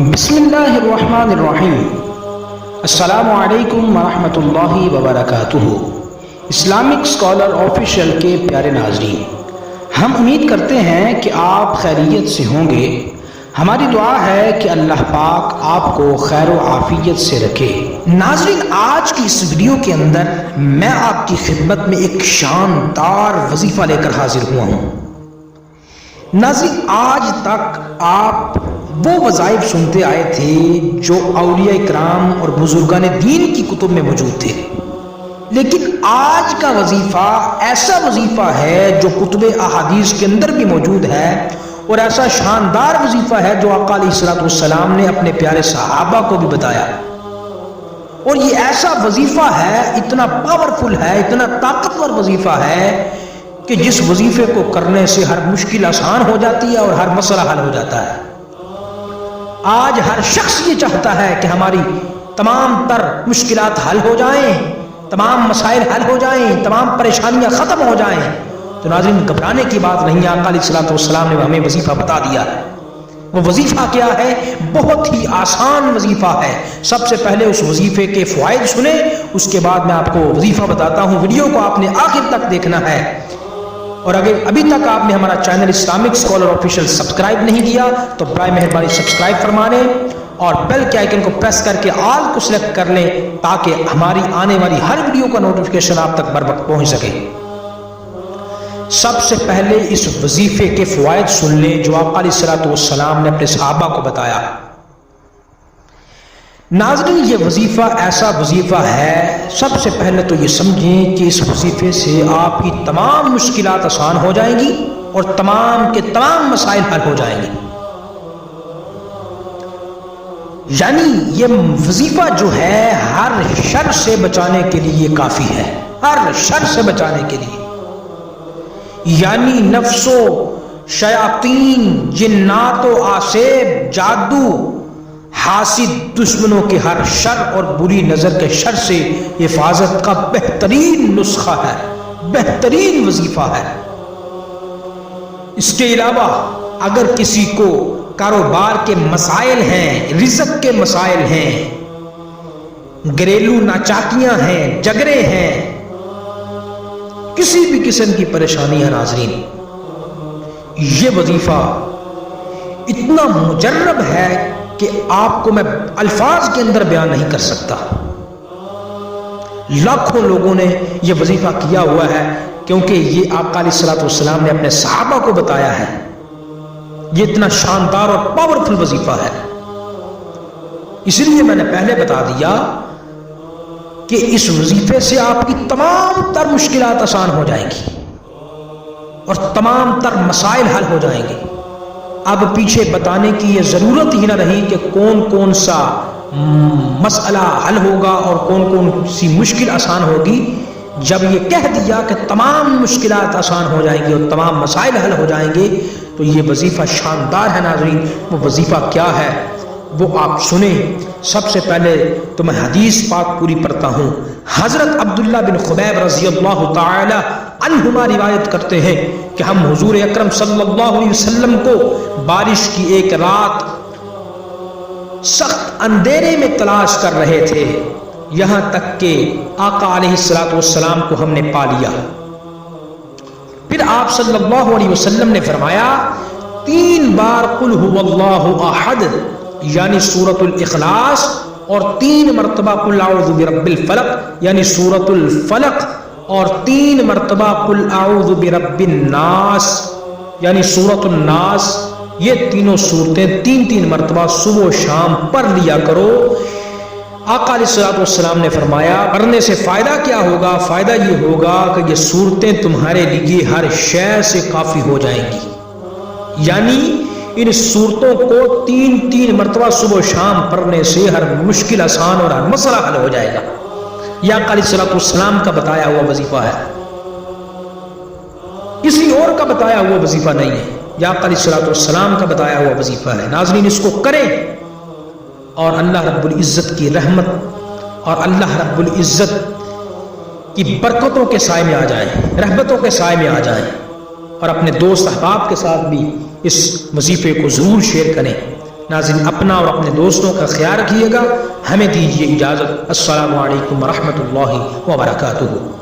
بسم اللہ الرحمن الرحیم۔ السلام علیکم ورحمۃ اللہ وبرکاتہ۔ اسلامک اسکالر آفیشیل کے پیارے ناظرین، ہم امید کرتے ہیں کہ آپ خیریت سے ہوں گے۔ ہماری دعا ہے کہ اللہ پاک آپ کو خیر و عافیت سے رکھے۔ ناظرین، آج کی اس ویڈیو کے اندر میں آپ کی خدمت میں ایک شاندار وظیفہ لے کر حاضر ہوا ہوں۔ ناظرین، آج تک آپ وہ وظائف سنتے آئے تھے جو اولیاء کرام اور بزرگان دین کی کتب میں موجود تھے، لیکن آج کا وظیفہ ایسا وظیفہ ہے جو کتب احادیث کے اندر بھی موجود ہے، اور ایسا شاندار وظیفہ ہے جو آقا علیہ الصلوۃ والسلام نے اپنے پیارے صحابہ کو بھی بتایا۔ اور یہ ایسا وظیفہ ہے، اتنا پاورفل ہے، اتنا طاقتور وظیفہ ہے کہ جس وظیفے کو کرنے سے ہر مشکل آسان ہو جاتی ہے اور ہر مسئلہ حل ہو جاتا ہے۔ آج ہر شخص یہ چاہتا ہے کہ ہماری تمام تر مشکلات حل ہو جائیں، تمام مسائل حل ہو جائیں، تمام پریشانیاں ختم ہو جائیں۔ تو ناظرین، گھبرانے کی بات نہیں ہے، آقا علیہ الصلوۃ والسلام نے ہمیں وظیفہ بتا دیا ہے۔ وہ وظیفہ کیا ہے؟ بہت ہی آسان وظیفہ ہے۔ سب سے پہلے اس وظیفے کے فوائد سنیں، اس کے بعد میں آپ کو وظیفہ بتاتا ہوں۔ ویڈیو کو آپ نے آخر تک دیکھنا ہے، اور اگر ابھی تک آپ نے ہمارا channel Islamic scholar official subscribe نہیں کیا تو برائے مہربانی سبسکرائب فرما لیں اور بیل کے آئیکن کو پریس کر کے آل کو سلیکٹ کر لیں تاکہ ہماری آنے والی ہر ویڈیو کا نوٹیفیکیشن آپ تک بر وقت پہنچ سکے۔ سب سے پہلے اس وظیفے کے فوائد سن لیں جو آقا علیہ الصلوۃ والسلام نے اپنے صحابہ کو بتایا۔ ناظرین، یہ وظیفہ ایسا وظیفہ ہے، سب سے پہلے تو یہ سمجھیں کہ اس وظیفے سے آپ کی تمام مشکلات آسان ہو جائیں گی اور تمام کے تمام مسائل حل ہو جائیں گے۔ یعنی یہ وظیفہ جو ہے ہر شر سے بچانے کے لیے کافی ہے، ہر شر سے بچانے کے لیے، یعنی نفس و شیاطین، جنات و آسیب، جادو، حاسد، دشمنوں کے ہر شر اور بری نظر کے شر سے حفاظت کا بہترین نسخہ ہے، بہترین وظیفہ ہے۔ اس کے علاوہ اگر کسی کو کاروبار کے مسائل ہیں، رزق کے مسائل ہیں، گھریلو ناچاکیاں ہیں، جھگڑے ہیں، کسی بھی قسم کی پریشانی ہے، ناظرین، یہ وظیفہ اتنا مجرب ہے کہ آپ کو میں الفاظ کے اندر بیان نہیں کر سکتا۔ لاکھوں لوگوں نے یہ وظیفہ کیا ہوا ہے کیونکہ یہ آقا علیہ الصلوۃ والسلام نے اپنے صحابہ کو بتایا ہے۔ یہ اتنا شاندار اور پاورفل وظیفہ ہے، اس لیے میں نے پہلے بتا دیا کہ اس وظیفے سے آپ کی تمام تر مشکلات آسان ہو جائیں گی اور تمام تر مسائل حل ہو جائیں گے۔ اب پیچھے بتانے کی یہ ضرورت ہی نہ رہی کہ کون کون سا مسئلہ حل ہوگا اور کون کون سی مشکل آسان ہوگی۔ جب یہ کہہ دیا کہ تمام مشکلات آسان ہو جائیں گی اور تمام مسائل حل ہو جائیں گے تو یہ وظیفہ شاندار ہے۔ ناظرین، وہ وظیفہ کیا ہے وہ آپ سنیں۔ سب سے پہلے تو میں حدیث پاک پوری پڑھتا ہوں۔ حضرت عبداللہ بن خبیب رضی اللہ تعالی عنہما روایت کرتے ہیں کہ ہم حضور اکرم صلی اللہ علیہ وسلم کو بارش کی ایک رات سخت اندھیرے میں تلاش کر رہے تھے، یہاں تک کہ آقا علیہ الصلوۃ والسلام کو ہم نے پا لیا۔ پھر آپ صلی اللہ علیہ وسلم نے فرمایا 3 بار قل هو اللہ احد یعنی سورۃ الاخلاص، اور 3 مرتبہ قل اعوذ برب الفلق یعنی سورۃ الفلق، اور 3 مرتبہ قل اعوذ برب الناس یعنی سورۃ الناس۔ یہ تینوں صورتیں 3 مرتبہ صبح و شام پڑھ لیا کرو۔ آقا علیہ الصلوۃ والسلام نے فرمایا پڑھنے سے فائدہ کیا ہوگا؟ فائدہ یہ ہوگا کہ یہ صورتیں تمہارے لیے ہر شے سے کافی ہو جائیں گی، یعنی ان صورتوں کو 3 مرتبہ صبح و شام پڑھنے سے ہر مشکل آسان اور ہر مسئلہ حل ہو جائے گا۔ یہ آقا علیہ الصلوۃ والسلام کا بتایا ہوا وظیفہ ہے، کسی اور کا بتایا ہوا وظیفہ نہیں ہے، یہ آقا علیہ الصلوۃ والسلام کا بتایا ہوا وظیفہ ہے۔ ناظرین، اس کو کریں اور اللہ رب العزت کی رحمت اور اللہ رب العزت کی برکتوں کے سائے میں آ جائیں، رحمتوں کے سائے میں آ جائیں، اور اپنے دوست احباب کے ساتھ بھی اس وظیفے کو ضرور شیئر کریں ناظرین اپنا اور اپنے دوستوں کا خیال رکھیے گا. ہمیں دیجیے اجازت. السلام علیکم ورحمۃ اللہ وبرکاتہ.